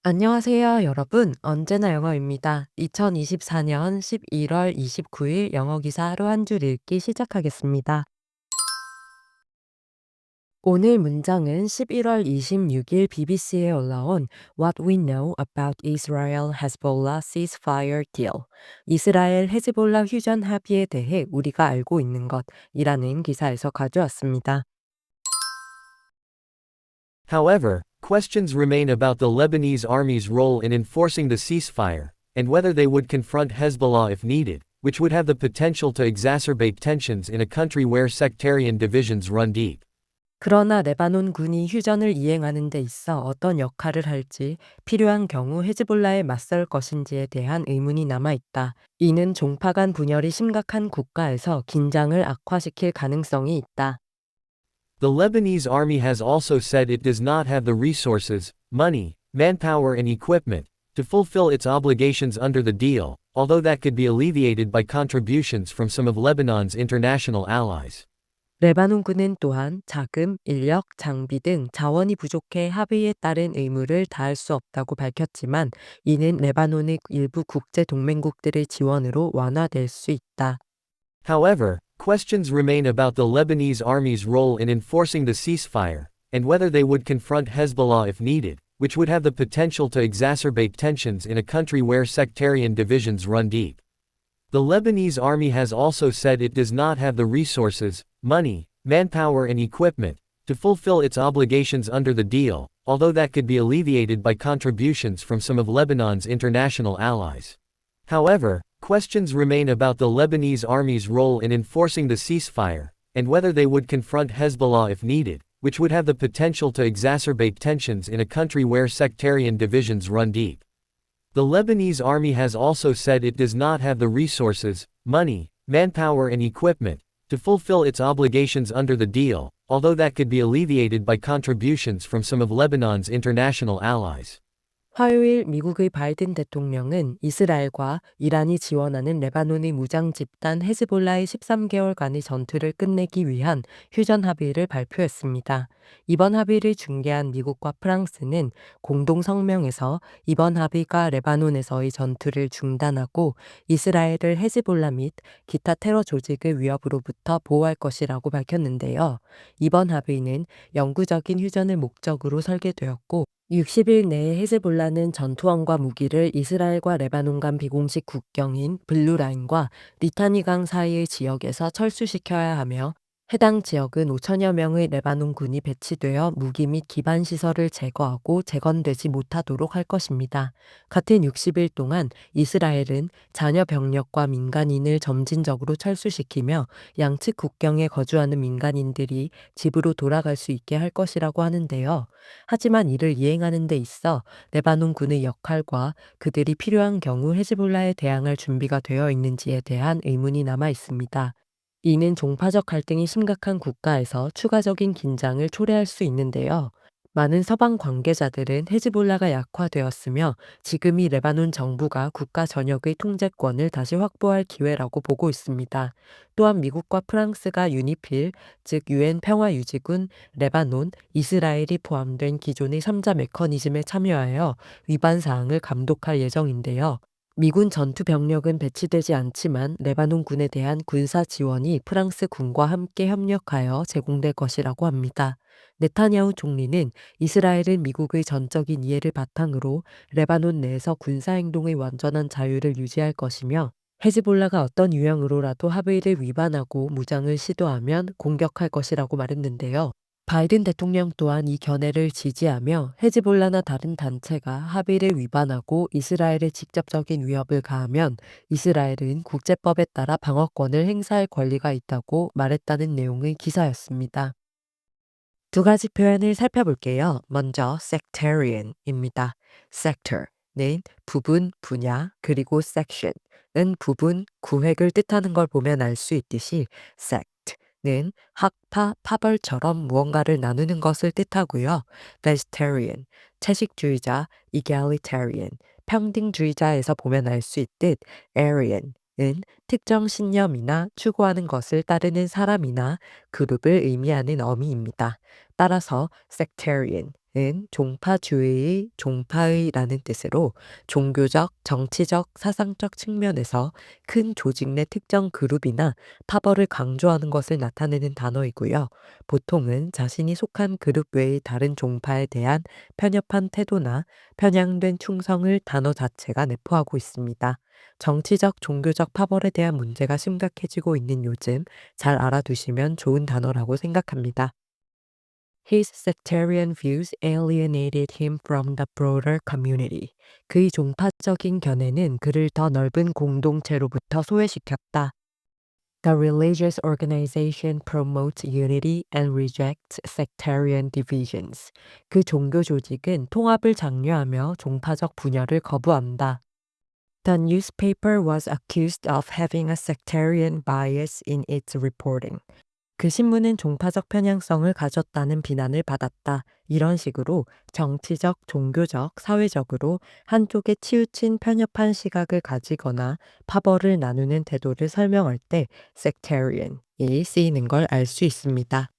안녕하세요, 여러분. 언제나 영어입니다. 2024년 11월 29일 영어 기사 하루 한 줄 읽기 시작하겠습니다. 오늘 문장은 11월 26일 BBC에 올라온 What We Know About Israel Hezbollah Ceasefire Deal, 이스라엘 헤즈볼라 휴전 합의에 대해 우리가 알고 있는 것이라는 기사에서 가져왔습니다. However, questions remain about the Lebanese army's role in enforcing the ceasefire, and whether they would confront Hezbollah if needed, which would have the potential to exacerbate tensions in a country where sectarian divisions run deep. 그러나 레바논 군이 휴전을 이행하는 데 있어 어떤 역할을 할지, 필요한 경우 헤즈볼라에 맞설 것인지에 대한 의문이 남아 있다. 이는 종파 간 분열이 심각한 국가에서 긴장을 악화시킬 가능성이 있다. The Lebanese army has also said it does not have the resources, money, manpower, and equipment to fulfill its obligations under the deal, although that could be alleviated by contributions from some of Lebanon's international allies. 레바논 군은 또한 자금, 인력, 장비 등 자원이 부족해 합의에 따른 의무를 다할 수 없다고 밝혔지만, 이는 레바논의 일부 국제 동맹국들의 지원으로 완화될 수 있다. However, questions remain about the Lebanese army's role in enforcing the ceasefire, and whether they would confront Hezbollah if needed, which would have the potential to exacerbate tensions in a country where sectarian divisions run deep. The Lebanese army has also said it does not have the resources, money, manpower, and equipment to fulfill its obligations under the deal, although that could be alleviated by contributions from some of Lebanon's international allies. However, questions remain about the Lebanese army's role in enforcing the ceasefire, and whether they would confront Hezbollah if needed, which would have the potential to exacerbate tensions in a country where sectarian divisions run deep. The Lebanese army has also said it does not have the resources, money, manpower, and equipment to fulfill its obligations under the deal, although that could be alleviated by contributions from some of Lebanon's international allies. 화요일 미국의 바이든 대통령은 이스라엘과 이란이 지원하는 레바논의 무장 집단 헤즈볼라의 13개월간의 전투를 끝내기 위한 휴전 합의를 발표했습니다. 이번 합의를 중개한 미국과 프랑스는 공동 성명에서 이번 합의가 레바논에서의 전투를 중단하고 이스라엘을 헤즈볼라 및 기타 테러 조직의 위협으로부터 보호할 것이라고 밝혔는데요. 이번 합의는 영구적인 휴전을 목적으로 설계되었고, 60일 내에 헤즈볼라는 전투원과 무기를 이스라엘과 레바논 간 비공식 국경인 블루라인과 리타니강 사이의 지역에서 철수시켜야 하며, 해당 지역은 5천여 명의 레바논 군이 배치되어 무기 및 기반 시설을 제거하고 재건되지 못하도록 할 것입니다. 같은 60일 동안 이스라엘은 잔여 병력과 민간인을 점진적으로 철수시키며 양측 국경에 거주하는 민간인들이 집으로 돌아갈 수 있게 할 것이라고 하는데요. 하지만 이를 이행하는 데 있어 레바논 군의 역할과 그들이 필요한 경우 헤즈볼라에 대항할 준비가 되어 있는지에 대한 의문이 남아 있습니다. 이는 종파적 갈등이 심각한 국가에서 추가적인 긴장을 초래할 수 있는데요. 많은 서방 관계자들은 헤즈볼라가 약화되었으며 지금이 레바논 정부가 국가 전역의 통제권을 다시 확보할 기회라고 보고 있습니다. 또한 미국과 프랑스가 유니필, 즉 유엔 평화유지군, 레바논, 이스라엘이 포함된 기존의 3자 메커니즘에 참여하여 위반 사항을 감독할 예정인데요. 미군 전투 병력은 배치되지 않지만 레바논 군에 대한 군사 지원이 프랑스 군과 함께 협력하여 제공될 것이라고 합니다. 네타냐후 총리는 이스라엘은 미국의 전적인 이해를 바탕으로 레바논 내에서 군사 행동의 완전한 자유를 유지할 것이며, 헤즈볼라가 어떤 유형으로라도 합의를 위반하고 무장을 시도하면 공격할 것이라고 말했는데요. 바이든 대통령 또한 이 견해를 지지하며 헤즈볼라나 다른 단체가 합의를 위반하고 이스라엘에 직접적인 위협을 가하면 이스라엘은 국제법에 따라 방어권을 행사할 권리가 있다고 말했다는 내용의 기사였습니다. 두 가지 표현을 살펴볼게요. 먼저 sectarian입니다. sector는 부분, 분야, 그리고 section은 부분, 구획을 뜻하는 걸 보면 알 수 있듯이 sect는 학파, 파벌처럼 무언가를 나누는 것을 뜻하고요. vegetarian, 채식주의자, egalitarian, 평등주의자에서 보면 알 수 있듯 Aryan 은 특정 신념이나 추구하는 것을 따르는 사람이나 그룹을 의미하는 어미입니다. 따라서 sectarian은 종파주의의 종파의라는 뜻으로 종교적, 정치적, 사상적 측면에서 큰 조직 내 특정 그룹이나 파벌을 강조하는 것을 나타내는 단어이고요. 보통은 자신이 속한 그룹 외의 다른 종파에 대한 편협한 태도나 편향된 충성을 단어 자체가 내포하고 있습니다. 정치적, 종교적 파벌에 대한 문제가 심각해지고 있는 요즘 잘 알아두시면 좋은 단어라고 생각합니다. His sectarian views alienated him from the broader community. 그의 종파적인 견해는 그를 더 넓은 공동체로부터 소외시켰다. The religious organization promotes unity and rejects sectarian divisions. 그 종교 조직은 통합을 장려하며 종파적 분열을 거부한다. The newspaper was accused of having a sectarian bias in its reporting. 그 신문은 종파적 편향성을 가졌다는 비난을 받았다. 이런 식으로 정치적, 종교적, 사회적으로 한쪽에 치우친 편협한 시각을 가지거나 파벌을 나누는 태도를 설명할 때 sectarian이 쓰이는 걸 알 수 있습니다.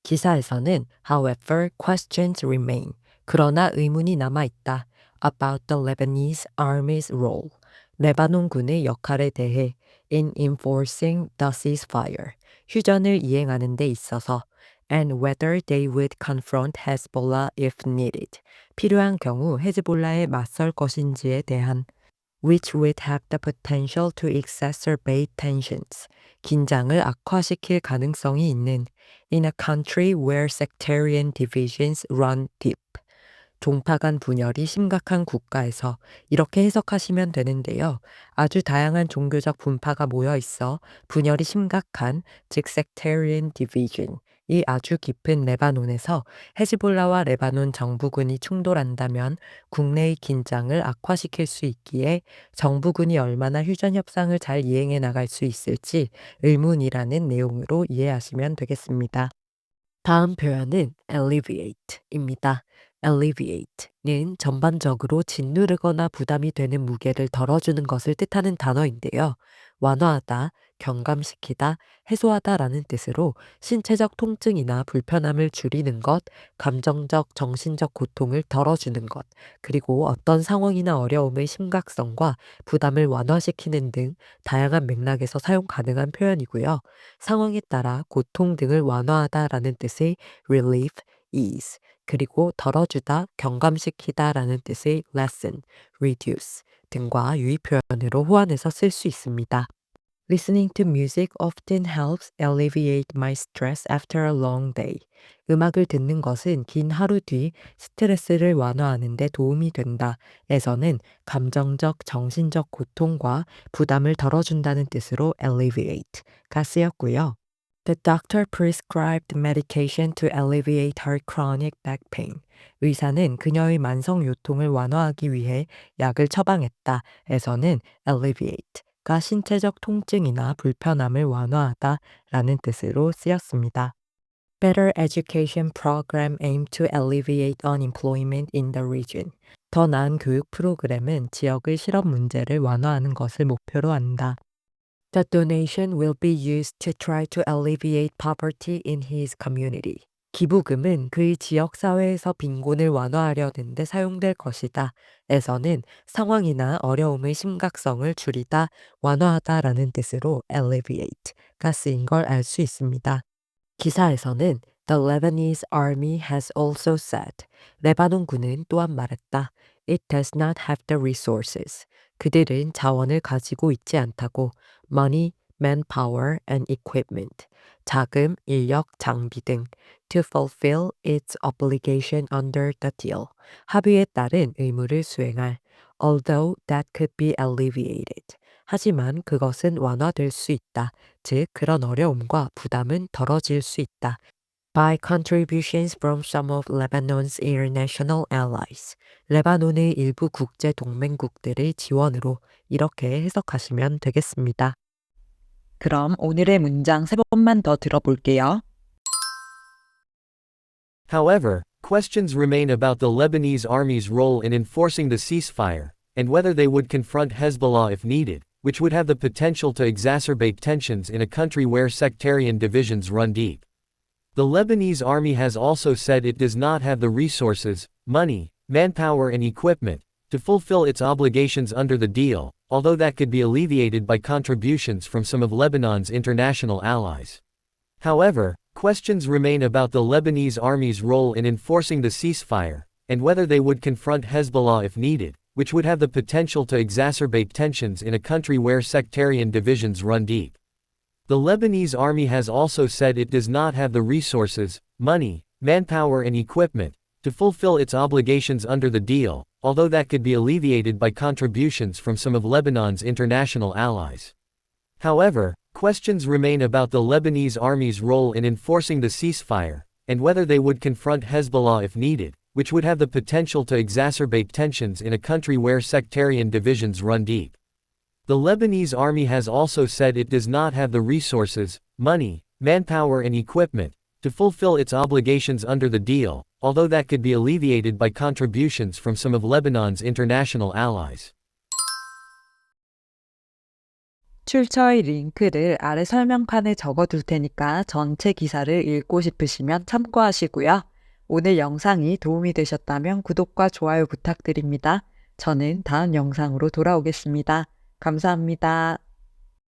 기사에서는 however, questions remain. 그러나 의문이 남아있다. about the Lebanese army's role. 레바논군의 역할에 대해 in enforcing the ceasefire. 휴전을 이행하는 데 있어서 and whether they would confront Hezbollah if needed. 필요한 경우 헤즈볼라에 맞설 것인지에 대한 which would have the potential to exacerbate tensions. 긴장을 악화시킬 가능성이 있는 in a country where sectarian divisions run deep. 종파 간 분열이 심각한 국가에서 이렇게 해석하시면 되는데요. 아주 다양한 종교적 분파가 모여 있어 분열이 심각한 즉 sectarian division 이 아주 깊은 레바논에서 헤즈볼라와 레바논 정부군이 충돌한다면 국내의 긴장을 악화시킬 수 있기에 정부군이 얼마나 휴전 협상을 잘 이행해 나갈 수 있을지 의문이라는 내용으로 이해하시면 되겠습니다. 다음 표현은 alleviate입니다. alleviate는 전반적으로 짓누르거나 부담이 되는 무게를 덜어주는 것을 뜻하는 단어인데요. 완화하다, 경감시키다, 해소하다라는 뜻으로 신체적 통증이나 불편함을 줄이는 것, 감정적, 정신적 고통을 덜어주는 것, 그리고 어떤 상황이나 어려움의 심각성과 부담을 완화시키는 등 다양한 맥락에서 사용 가능한 표현이고요. 상황에 따라 고통 등을 완화하다라는 뜻의 relief, ease, 그리고 덜어주다, 경감시키다라는 뜻의 lessen, reduce 등과 유의 표현으로 호환해서 쓸 수 있습니다. Listening to music often helps alleviate my stress after a long day. 음악을 듣는 것은 긴 하루 뒤 스트레스를 완화하는 데 도움이 된다. 에서는 감정적, 정신적 고통과 부담을 덜어준다는 뜻으로 alleviate가 쓰였고요. The doctor prescribed medication to alleviate her chronic back pain. 의사는 그녀의 만성 요통을 완화하기 위해 약을 처방했다. 에서는 alleviate가 신체적 통증이나 불편함을 완화하다 라는 뜻으로 쓰였습니다. Better education program aimed to alleviate unemployment in the region. 더 나은 교육 프로그램은 지역의 실업 문제를 완화하는 것을 목표로 한다. The donation will be used to try to alleviate poverty in his community. 기부금은 그의 지역 사회에서 빈곤을 완화하려는 데 사용될 것이다. 에서는 상황이나 어려움의 심각성을 줄이다, 완화하다라는 뜻으로 alleviate가 쓰인 걸 알 수 있습니다. 기사에서는 The Lebanese army has also said. 레바논군은 또한 말했다. It does not have the resources. 그들은 자원을 가지고 있지 않다고 money, manpower, and equipment, 자금, 인력, 장비 등 to fulfill its obligation under the deal, 합의에 따른 의무를 수행할 although that could be alleviated. 하지만 그것은 완화될 수 있다. 즉 그런 어려움과 부담은 덜어질 수 있다. By contributions from some of Lebanon's international allies. 레바논의 일부 국제 동맹국들의 지원으로 이렇게 해석하시면 되겠습니다. 그럼 오늘의 문장 세 번만 더 들어볼게요. However, questions remain about the Lebanese army's role in enforcing the ceasefire, and whether they would confront Hezbollah if needed, which would have the potential to exacerbate tensions in a country where sectarian divisions run deep. The Lebanese army has also said it does not have the resources, money, manpower and equipment to fulfill its obligations under the deal, although that could be alleviated by contributions from some of Lebanon's international allies. However, questions remain about the Lebanese army's role in enforcing the ceasefire, and whether they would confront Hezbollah if needed, which would have the potential to exacerbate tensions in a country where sectarian divisions run deep. The Lebanese army has also said it does not have the resources, money, manpower and equipment to fulfill its obligations under the deal, although that could be alleviated by contributions from some of Lebanon's international allies. However, questions remain about the Lebanese army's role in enforcing the ceasefire, and whether they would confront Hezbollah if needed, which would have the potential to exacerbate tensions in a country where sectarian divisions run deep. The Lebanese army has also said it does not have the resources, money, manpower and equipment to fulfill its obligations under the deal, although that could be alleviated by contributions from some of Lebanon's international allies. 출처의 링크를 아래 설명판에 적어둘 테니까 전체 기사를 읽고 싶으시면 참고하시고요. 오늘 영상이 도움이 되셨다면 구독과 좋아요 부탁드립니다. 저는 다음 영상으로 돌아오겠습니다. 감사합니다.